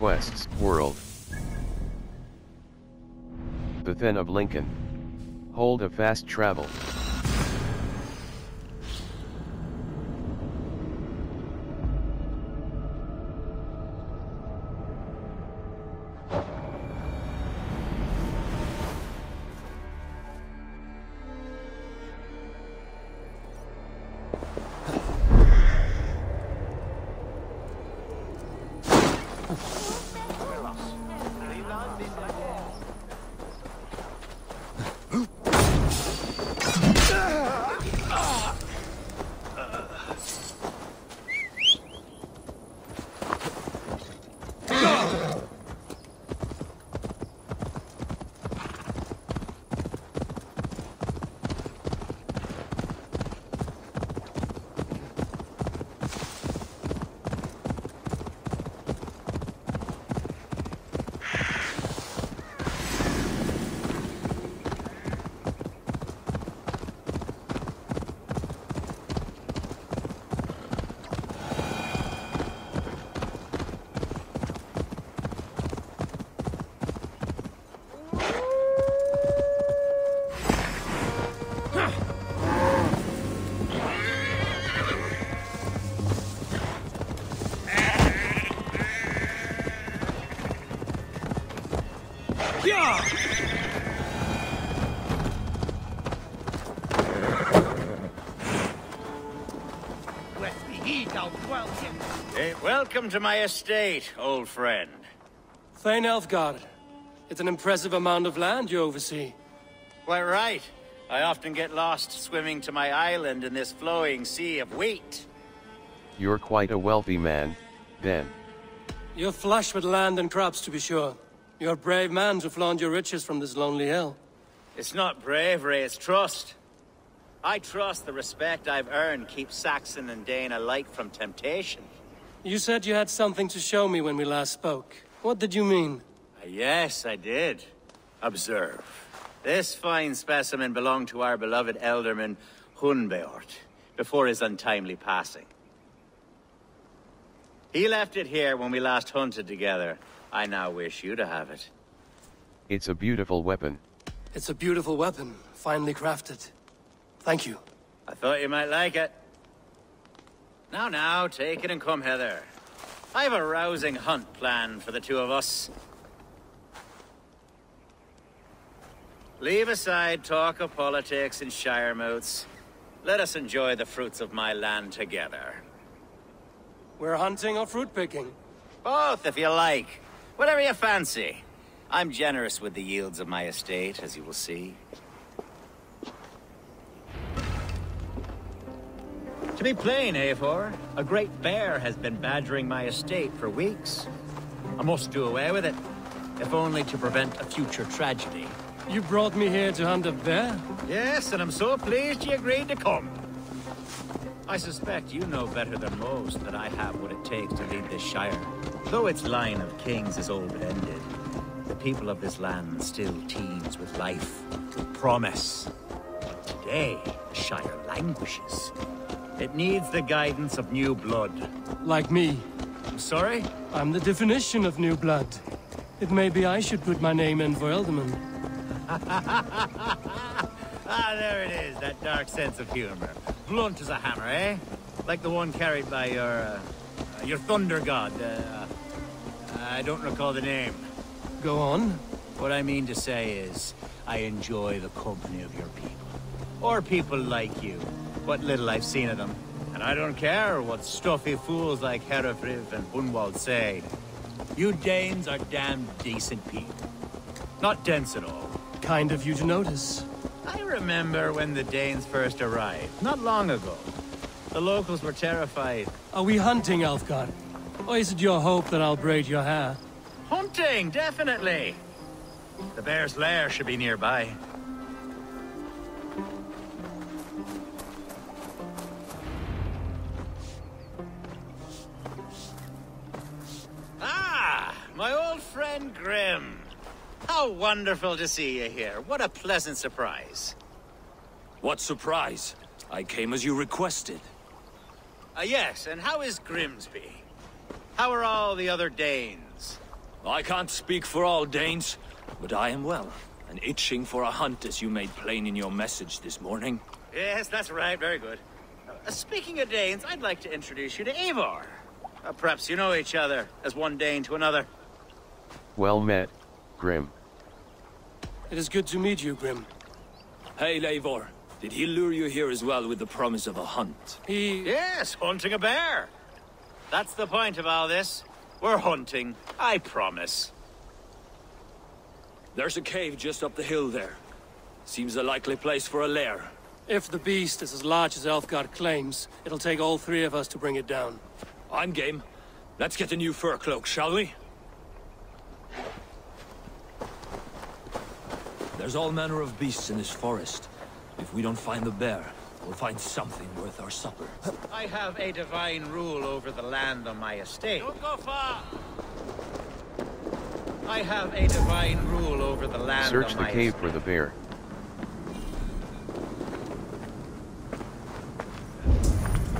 Quests World. Bethune of Lincoln. Hold a fast travel. Welcome to my estate, old friend. Thane Elfgard. It's an impressive amount of land you oversee. Quite right. I often get lost swimming to my island in this flowing sea of wheat. You're quite a wealthy man, then. You're flush with land and crops, to be sure. You're a brave man to flaunt your riches from this lonely hill. It's not bravery, it's trust. I trust the respect I've earned keeps Saxon and Dane alike from temptation. You said you had something to show me when we last spoke. What did you mean? Yes, I did. Observe. This fine specimen belonged to our beloved elderman, Hunbeort, before his untimely passing. He left it here when we last hunted together. I now wish you to have it. It's a beautiful weapon. It's a beautiful weapon, finely crafted. Thank you. I thought you might like it. Now, take it and come hither. I have a rousing hunt planned for the two of us. Leave aside talk of politics and shire moats. Let us enjoy the fruits of my land together. We're hunting or fruit picking? Both, if you like. Whatever you fancy. I'm generous with the yields of my estate, as you will see. To be plain, Eivor, a great bear has been badgering my estate for weeks. I must do away with it, if only to prevent a future tragedy. You brought me here to hunt a bear? Yes, and I'm so pleased you agreed to come. I suspect you know better than most that I have what it takes to lead this shire. Though its line of kings is old and ended, the people of this land still teems with life, with promise. But today, the shire languishes. It needs the guidance of new blood. Like me. I'm sorry? I'm the definition of new blood. It may be I should put my name in for Elderman. Ah, there it is, that dark sense of humor. Blunt as a hammer, eh? Like the one carried by your thunder god. I don't recall the name. Go on. What I mean to say is, I enjoy the company of your people. Or people like you. What little I've seen of them. And I don't care what stuffy fools like Herefriv and Hunwald say. You Danes are damn decent people. Not dense at all. Kind of you to notice. I remember when the Danes first arrived, not long ago. The locals were terrified. Are we hunting, Elfgard? Or is it your hope that I'll braid your hair? Hunting, definitely. The bear's lair should be nearby. Ah, my old friend Grim. How wonderful to see you here. What a pleasant surprise. What surprise? I came as you requested. Yes, and how is Grimsby? How are all the other Danes? I can't speak for all Danes, but I am well, and itching for a hunt as you made plain in your message this morning. Yes, that's right. Very good. Speaking of Danes, I'd like to introduce you to Eivor. Perhaps you know each other, as one Dane to another. Well met, Grim. It is good to meet you, Grim. Hey, Eivor. Did he lure you here as well with the promise of a hunt? Yes, hunting a bear. That's the point of all this. We're hunting, I promise. There's a cave just up the hill there. Seems a likely place for a lair. If the beast is as large as Elfgard claims, it'll take all three of us to bring it down. I'm game. Let's get a new fur cloak, shall we? There's all manner of beasts in this forest. If we don't find the bear, we'll find something worth our supper. I have a divine rule over the land on my estate. Don't go far! I have a divine rule over the land Search on the my cave estate. for the bear.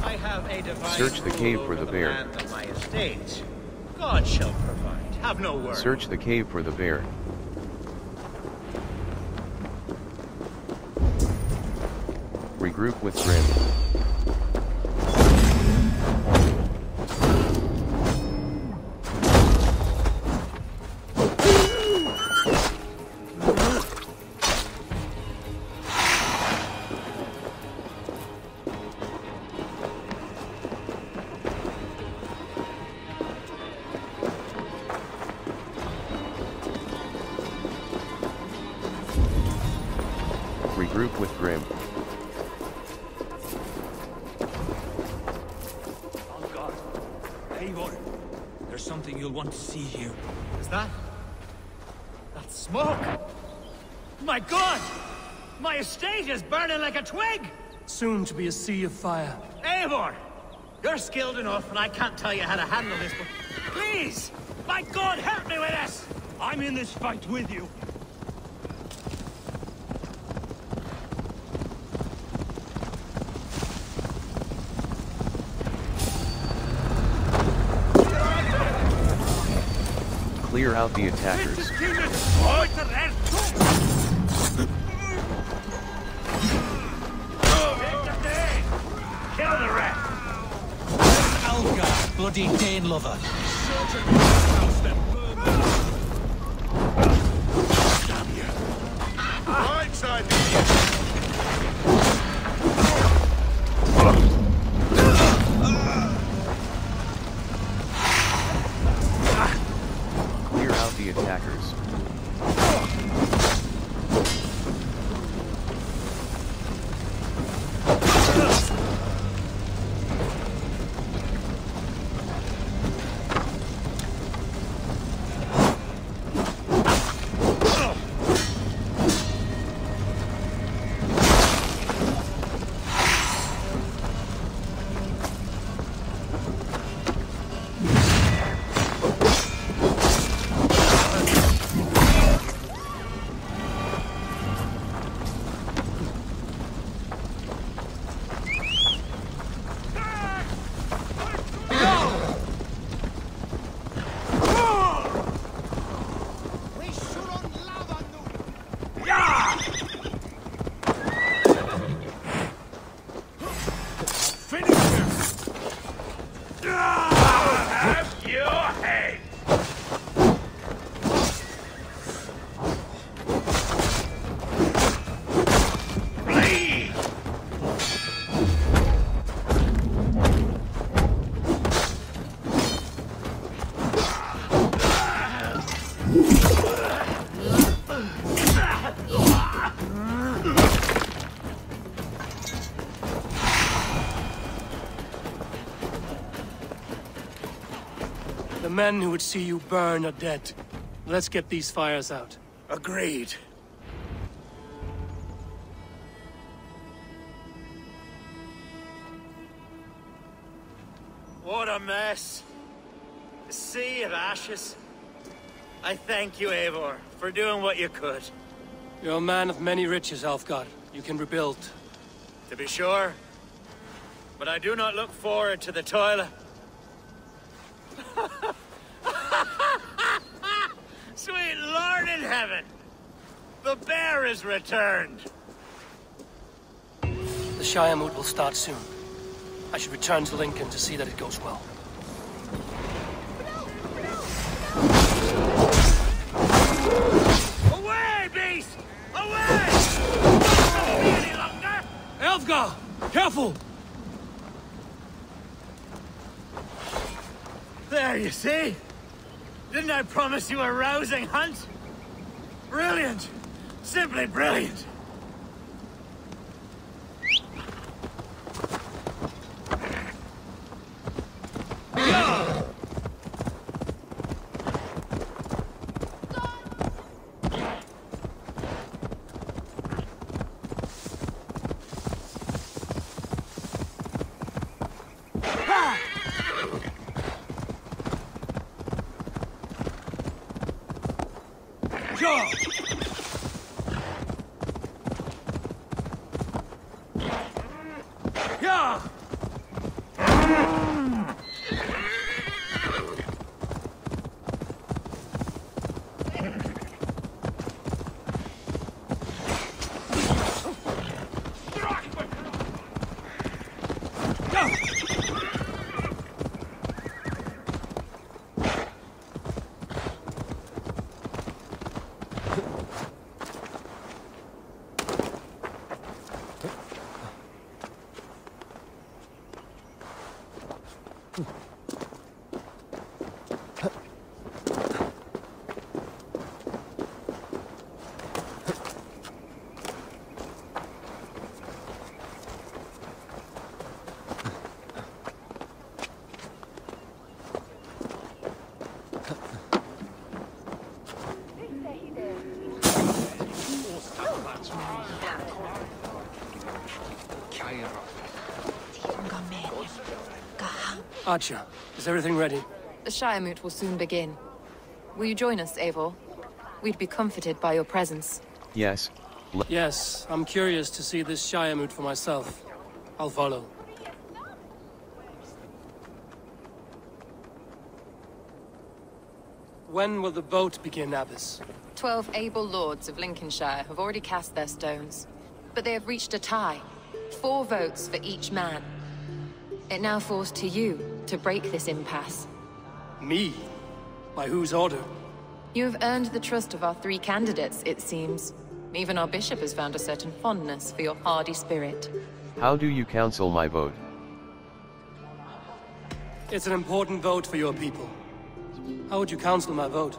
I have a divine Search the cave rule for over the bear. land on my estate. God shall provide. Have no worry. Search the cave for the bear. Regroup with Grim. Regroup with Grim. On guard. Eivor, there's something you'll want to see here. Is that? That's smoke! My God! My estate is burning like a twig! Soon to be a sea of fire. Eivor! You're skilled enough, and I can't tell you how to handle this, but please! My God, help me with this! I'm in this fight with you. Clear out the attackers. Kill the rest! Algar, bloody Dane lover. Right side, Clear out the attackers. The men who would see you burn are dead. Let's get these fires out. Agreed. What a mess. A sea of ashes. I thank you, Eivor, for doing what you could. You're a man of many riches, Alfgard. You can rebuild. To be sure. But I do not look forward to the toil. is returned! The Shire moot will start soon. I should return to Lincoln to see that it goes well. Away, beast! Away! Don't be any longer! Elfgar! Careful! There, you see? Didn't I promise you a rousing hunt? Brilliant! Simply brilliant! Archer, is everything ready? The Shire moot will soon begin. Will you join us, Eivor? We'd be comforted by your presence. Yes. Yes, I'm curious to see this Shire moot for myself. I'll follow. When will the vote begin, Abbess? 12 able lords of Lincolnshire have already cast their stones, but they have reached a tie. 4 votes for each man. It now falls to you to break this impasse. Me? By whose order? You have earned the trust of our 3 candidates, it seems. Even our bishop has found a certain fondness for your hardy spirit. How do you counsel my vote? It's an important vote for your people. How would you counsel my vote?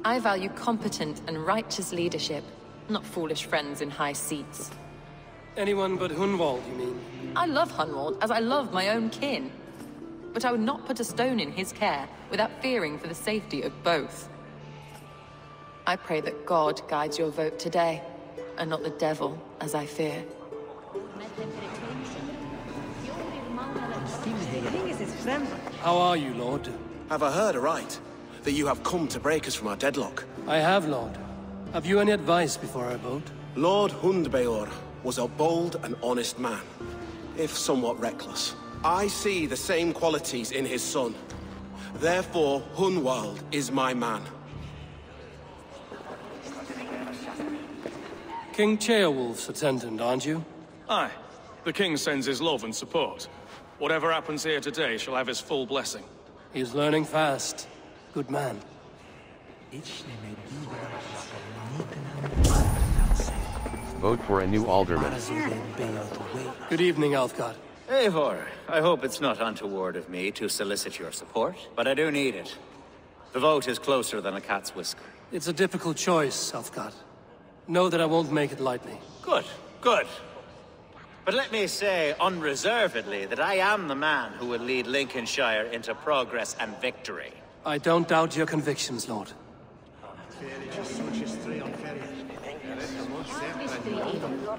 I value competent and righteous leadership, not foolish friends in high seats. Anyone but Hunwald, you mean? I love Hunwald as I love my own kin. But I would not put a stone in his care without fearing for the safety of both. I pray that God guides your vote today, and not the devil, as I fear. How are you, Lord? Have I heard aright? That you have come to break us from our deadlock? I have, Lord. Have you any advice before I vote? Lord Hundbeor was a bold and honest man, if somewhat reckless. I see the same qualities in his son. Therefore, Hunwald is my man. King Ceolwulf's attendant, aren't you? Aye. The king sends his love and support. Whatever happens here today shall have his full blessing. He's learning fast. Good man. Vote for a new alderman. Good evening, Alfgard. Eivor, I hope it's not untoward of me to solicit your support, but I do need it. The vote is closer than a cat's whisker. It's a difficult choice, Alfgard. Know that I won't make it lightly. Good, good. But let me say unreservedly that I am the man who will lead Lincolnshire into progress and victory. I don't doubt your convictions, Lord.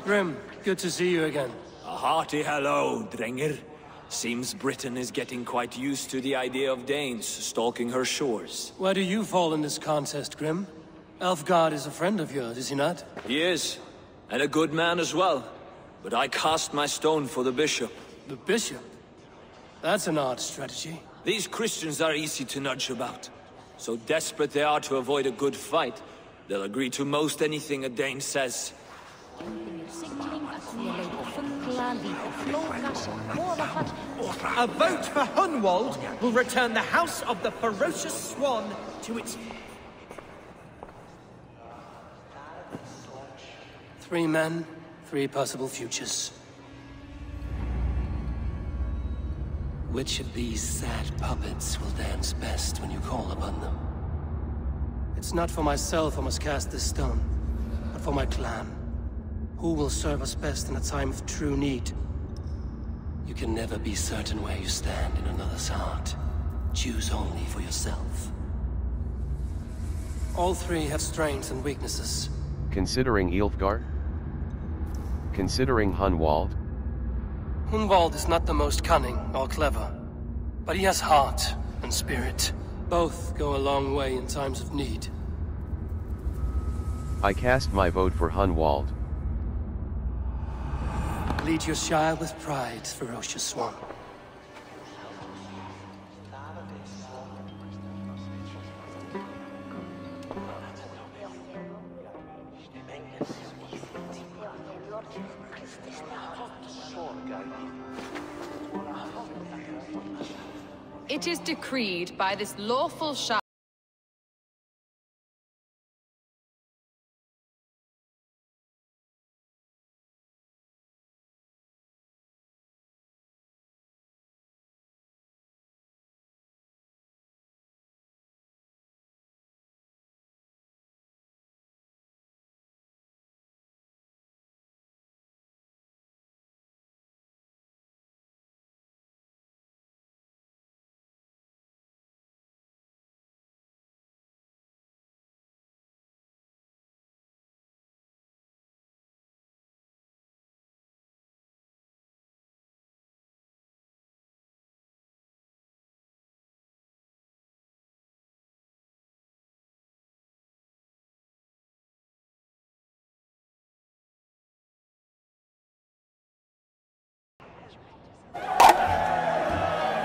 Grim, good to see you again. A hearty hello, Drenger. Seems Britain is getting quite used to the idea of Danes stalking her shores. Where do you fall in this contest, Grim? Elfgard is a friend of yours, is he not? He is, and a good man as well. But I cast my stone for the bishop. The bishop? That's an odd strategy. These Christians are easy to nudge about. So desperate they are to avoid a good fight, They'll agree to most anything a Dane says. A vote for Hunwald will return the House of the Ferocious Swan to its... 3 men, 3 possible futures. Which of these sad puppets will dance best when you call upon them? It's not for myself I must cast this stone, but for my clan. Who will serve us best in a time of true need? You can never be certain where you stand in another's heart. Choose only for yourself. All 3 have strengths and weaknesses. Considering Ilfgar? Considering Hunwald? Hunwald is not the most cunning or clever, but he has heart and spirit. Both go a long way in times of need. I cast my vote for Hunwald. Lead your Shire with pride, Ferocious Swan. It is decreed by this lawful Shire.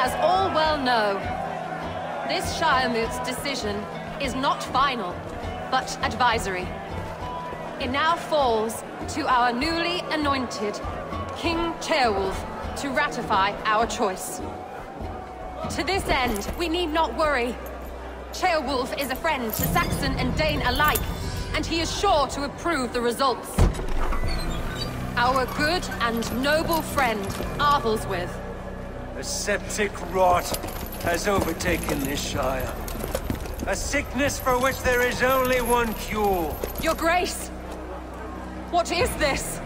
As all well know, this Shiremoot's decision is not final, but advisory. It now falls to our newly anointed King Ceolwulf to ratify our choice. To this end, we need not worry. Ceolwulf is a friend to Saxon and Dane alike, and he is sure to approve the results. Our good and noble friend, Arthelswith. A septic rot has overtaken this Shire. A sickness for which there is only one cure. Your Grace! What is this?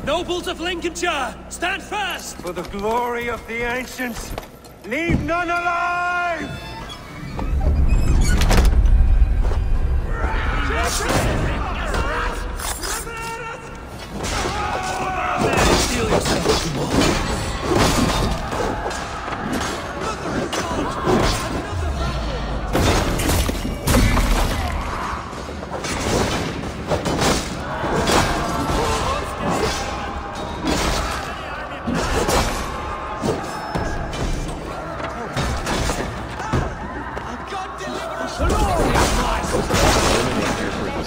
Nobles of Lincolnshire, stand fast! For the glory of the ancients, leave none alive! Steel yourself, Kumar.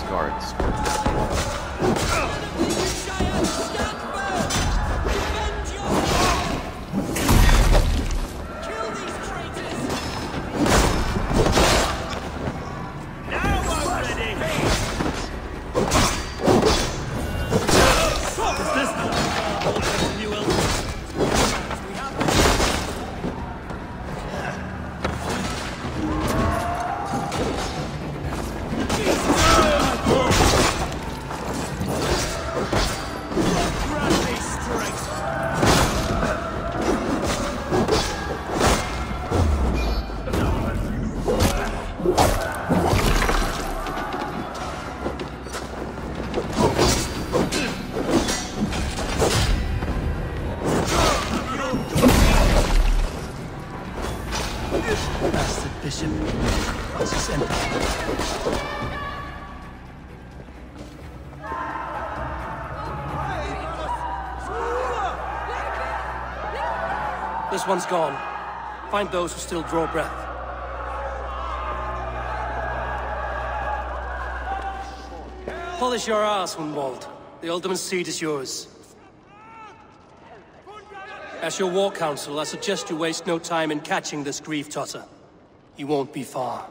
Guards. This one's gone. Find those who still draw breath. Polish your ass, Hunwald. The ultimate seat is yours. As your war council, I suggest you waste no time in catching this grief totter. He won't be far.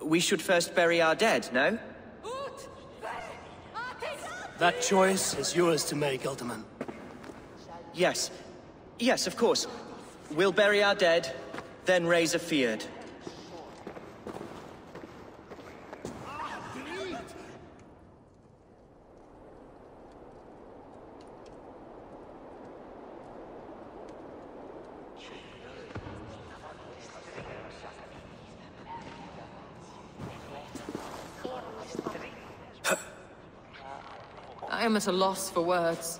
We should first bury our dead, no? That choice is yours to make, Alderman. Yes. Yes, of course. We'll bury our dead, then raise a feared. I am at a loss for words.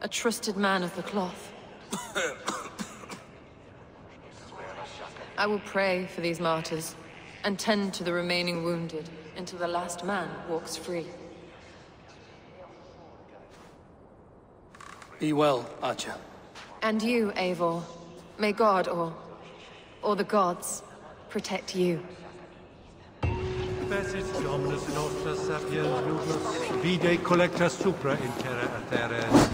A trusted man of the cloth. I will pray for these martyrs, and tend to the remaining wounded, until the last man walks free. Be well, Archer. And you, Eivor. May God, or the gods, protect you. Passit Dominus nostra sapiens lugus, vide collecta supra in terra aetheres.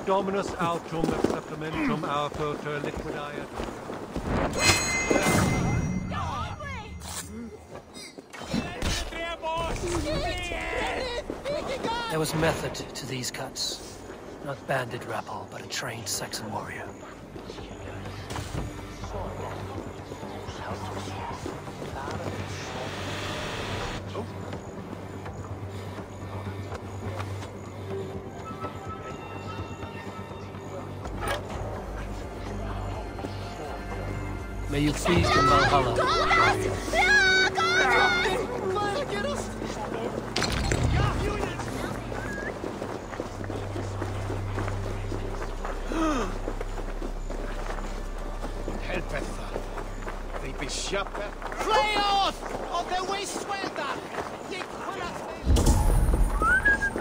Dominus autum supplementum autor liquidiatur. There was method to these cuts. Not bandit rabble, but a trained Saxon warrior. May you feast in Valhalla.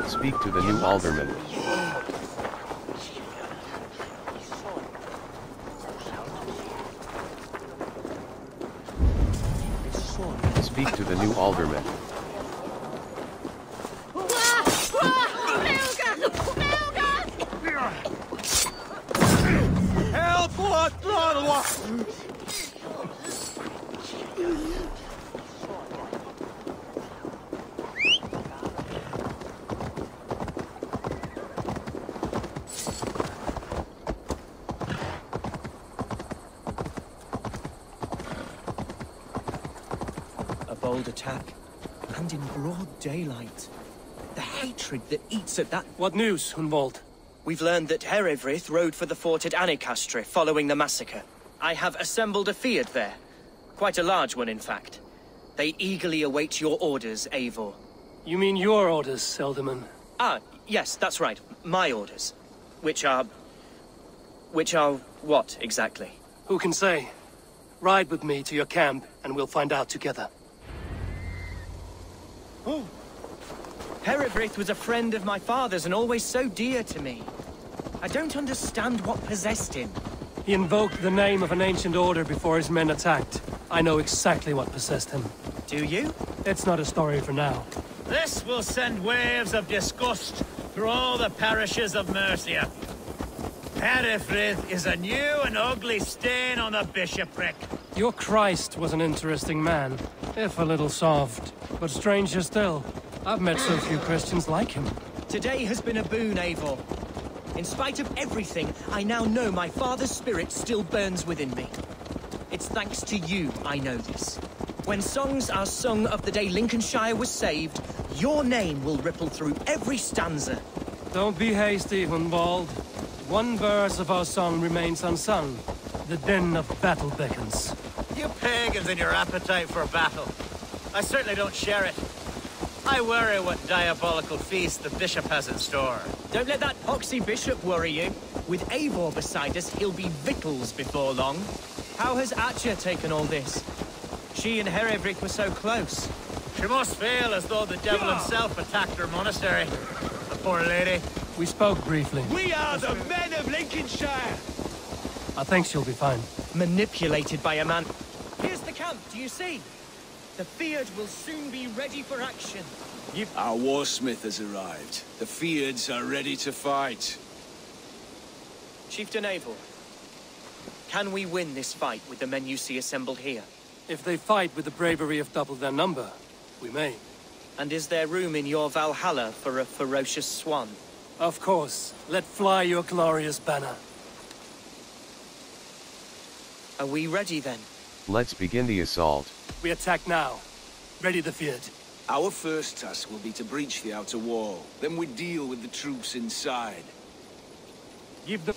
Speak to the new alderman. Speak to the new alderman. Bold attack, and in broad daylight. The hatred that eats at that... What news, Hunwald? We've learned that Herefrith rode for the fort at Annikastre following the massacre. I have assembled a field there. Quite a large one, in fact. They eagerly await your orders, Eivor. You mean your orders, Alderman? Ah, yes, that's right. My orders. Which are what, exactly? Who can say? Ride with me to your camp, and we'll find out together. Oh. Herefrith was a friend of my father's and always so dear to me. I don't understand what possessed him. He invoked the name of an ancient order before his men attacked. I know exactly what possessed him. Do you? It's not a story for now. This will send waves of disgust through all the parishes of Mercia. Herefrith is a new and ugly stain on the bishopric. Your Christ was an interesting man, if a little soft. But stranger still, I've met so few Christians like him. Today has been a boon, Eivor. In spite of everything, I now know my father's spirit still burns within me. It's thanks to you I know this. When songs are sung of the day Lincolnshire was saved, your name will ripple through every stanza. Don't be hasty, Hunwald. One verse of our song remains unsung. The den of battle beckons. You pagans and your appetite for battle. I certainly don't share it. I worry what diabolical feast the bishop has in store. Don't let that poxy bishop worry you. With Eivor beside us, he'll be victuals before long. How has Atcha taken all this? She and Herevrik were so close. She must feel as though the devil himself attacked her monastery. The poor lady. We spoke briefly. We are the men of Lincolnshire! I think she'll be fine. Manipulated by a man. Here's the camp, do you see? The Fyrd will soon be ready for action. Our warsmith has arrived. The Fyrds are ready to fight. Chieftain Eivor, can we win this fight with the men you see assembled here? If they fight with the bravery of double their number, we may. And is there room in your Valhalla for a ferocious swan? Of course. Let fly your glorious banner. Are we ready then? Let's begin the assault. We attack now. Ready the Fyrd. Our first task will be to breach the outer wall. Then we deal with the troops inside. Give the...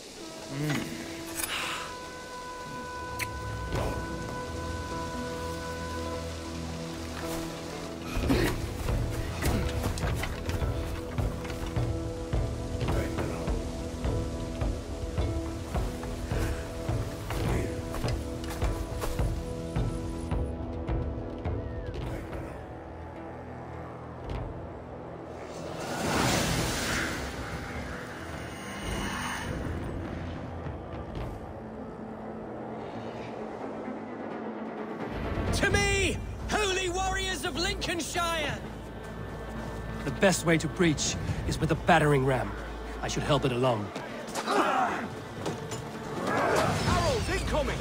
To me, holy warriors of Lincolnshire! The best way to breach is with a battering ram. I should help it along. Arrows incoming!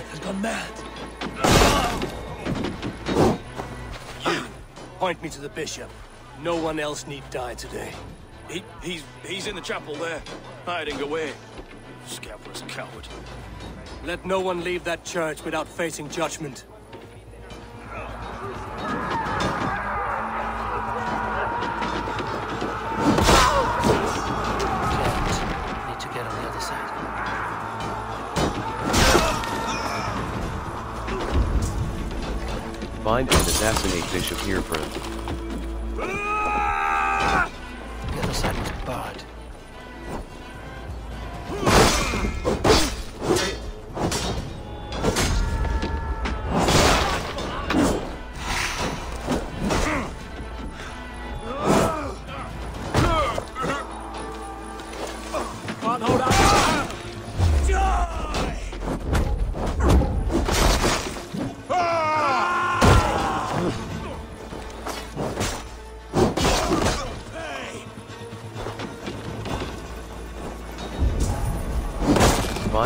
has gone mad. You, point me to the bishop. No one else need die today. He's in the chapel there, hiding away. Scabrous coward. Let no one leave that church without facing judgment. Need to get on the other side. Find and assassinate Bishop Hereford. The other side was barred. Find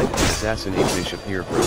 and assassinate Bishop Hereford.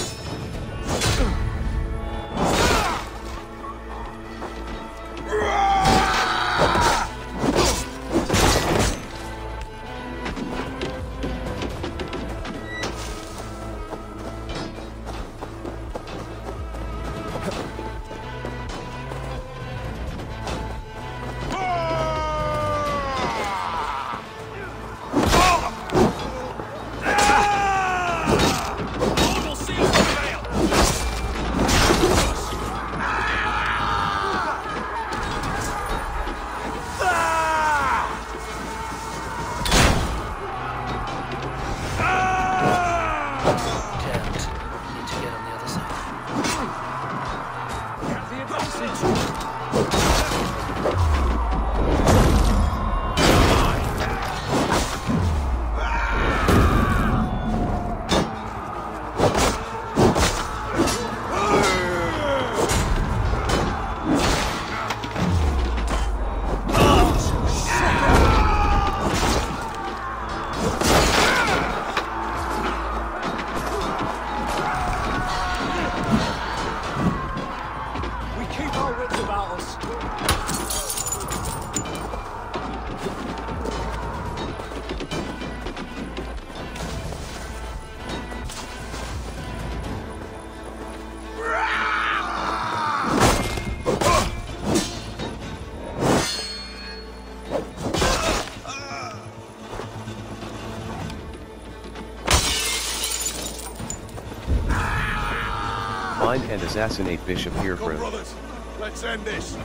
Find and assassinate Bishop Hereford. Come, brothers, let's end this.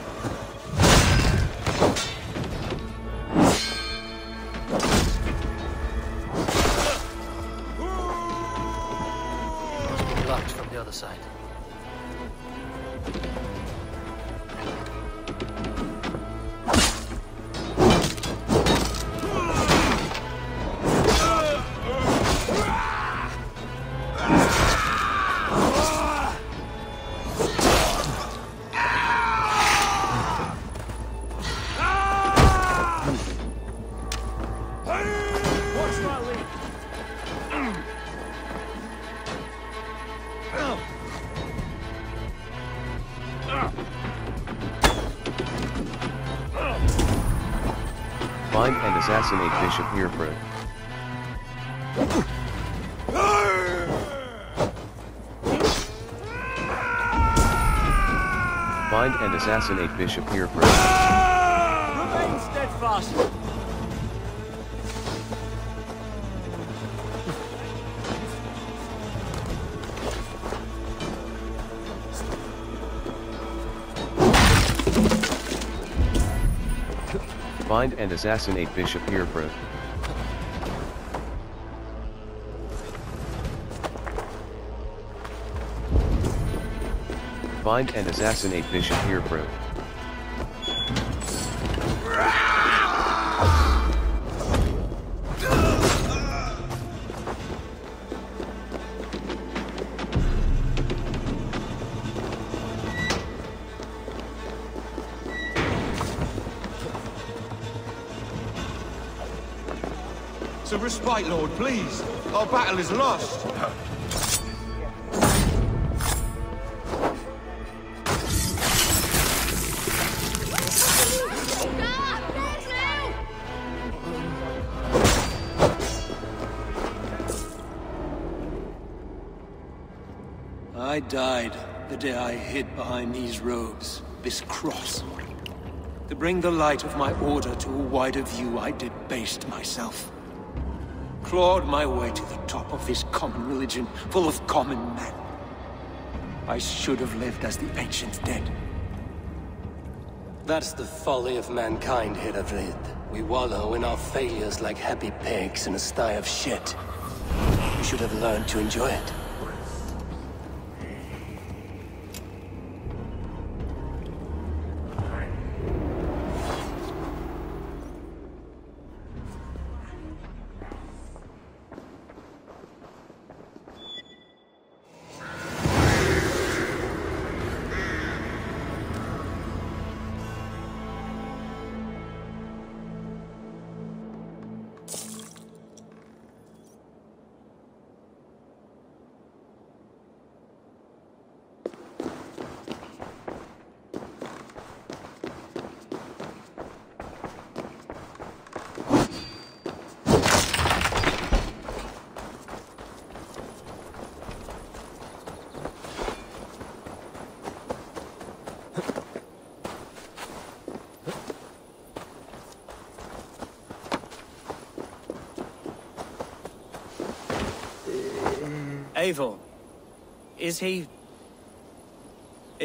Must be blocked from the other side. Find and assassinate Bishop Hereford. Find and assassinate Bishop Hereford. Remain steadfast. Find and assassinate Bishop Hereford. Find and assassinate Bishop Hereford. It's a respite, Lord, please. Our battle is lost. I died the day I hid behind these robes, this cross. To bring the light of my order to a wider view, I debased myself. Clawed my way to the top of this common religion, full of common men. I should have lived as the ancient dead. That's the folly of mankind, Heravrid. We wallow in our failures like happy pigs in a sty of shit. We should have learned to enjoy it. Eivor, is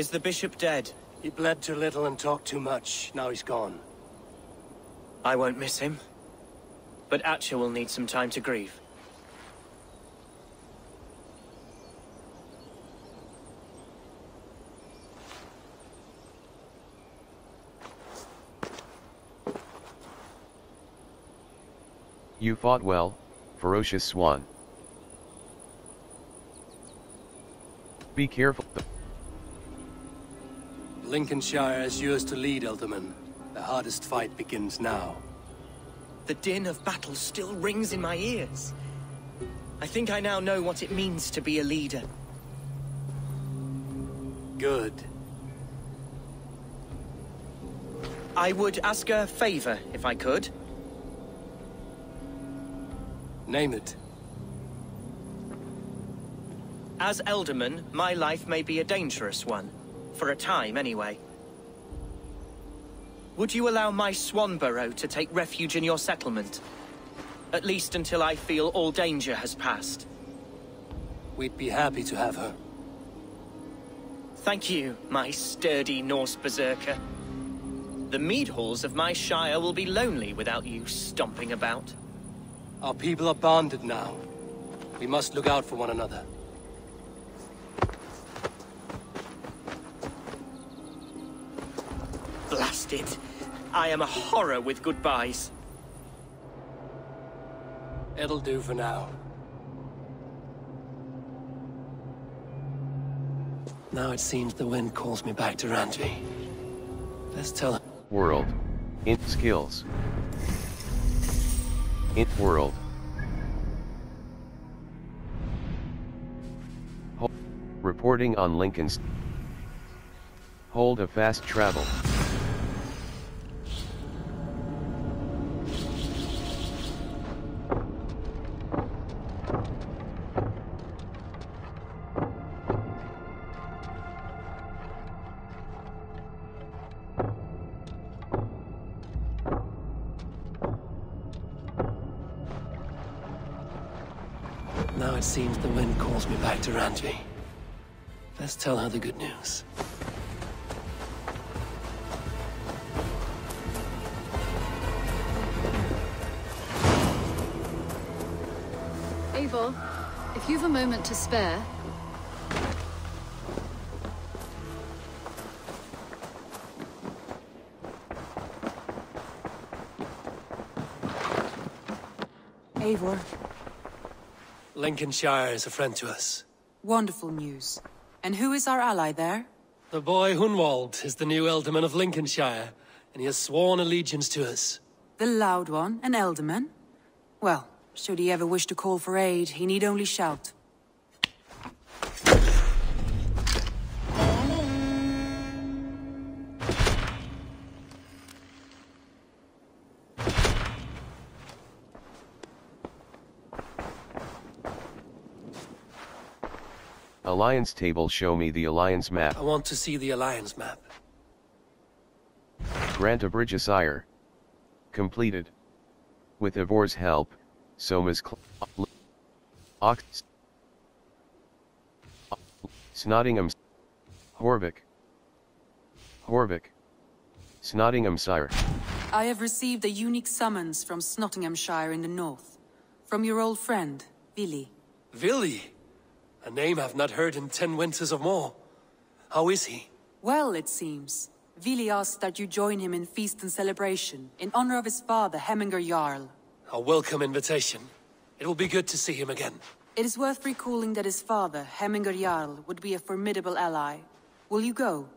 the bishop dead? He bled too little and talked too much. Now he's gone. I won't miss him. But Atcha will need some time to grieve. You fought well, ferocious swan. Be careful. Lincolnshire is yours to lead, Elderman. The hardest fight begins now. The din of battle still rings in my ears. I think I now know what it means to be a leader. Good. I would ask a favor, if I could. Name it. As Elderman, my life may be a dangerous one. For a time, anyway. Would you allow my swan burrow to take refuge in your settlement? At least until I feel all danger has passed. We'd be happy to have her. Thank you, my sturdy Norse berserker. The mead halls of my shire will be lonely without you stomping about. Our people are bonded now. We must look out for one another. Blast it. I am a horror with goodbyes. It'll do for now. Now it seems the wind calls me back to Randvi. Let's tell her. World. Int skills. Int world. Reporting on Lincoln's. Hold a fast travel. Now it seems the wind calls me back to Randvi. Let's tell her the good news. Eivor, if you've a moment to spare... Eivor. Lincolnshire is a friend to us. Wonderful news. And who is our ally there? The boy Hunwald is the new Ealdorman of Lincolnshire, and he has sworn allegiance to us. The loud one, an Ealdorman? Well, should he ever wish to call for aid, he need only shout. Alliance table, show me the Alliance map. I want to see the Alliance map. Grant a bridge, sire. Completed. With Ivor's help, Soma's Snottingham, Horvik, Snottingham, sire. I have received a unique summons from Snottinghamshire in the north. From your old friend, Vili. Vili? A name I've not heard in 10 winters or more. How is he? Well, it seems. Vili asked that you join him in feast and celebration, in honor of his father, Hemminger Jarl. A welcome invitation. It will be good to see him again. It is worth recalling that his father, Hemminger Jarl, would be a formidable ally. Will you go?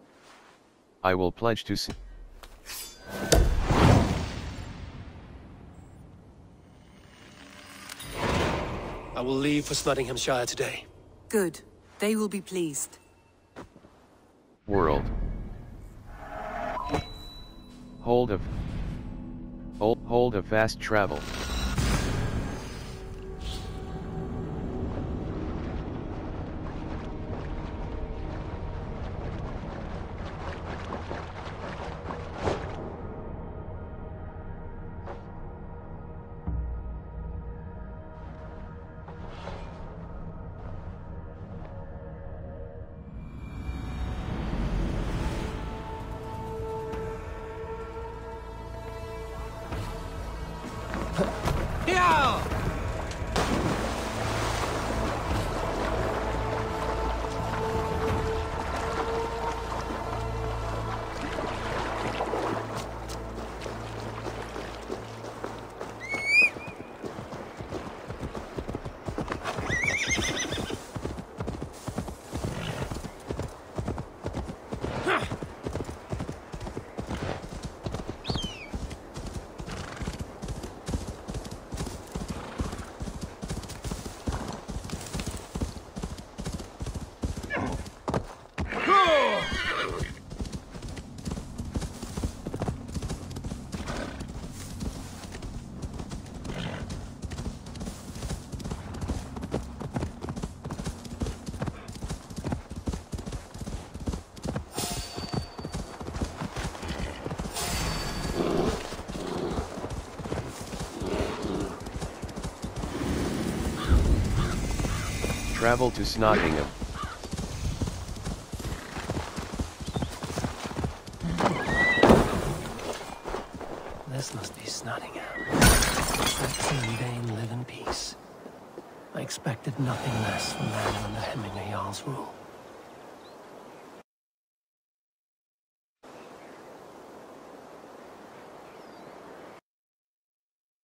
I will pledge to see. I will leave for Snottinghamshire today. Good. They will be pleased. World. Hold of fast travel. Travel to Snottingham. This must be Snottingham. Let King Dane live in peace. I expected nothing less from land under Hemminger Jarl's rule.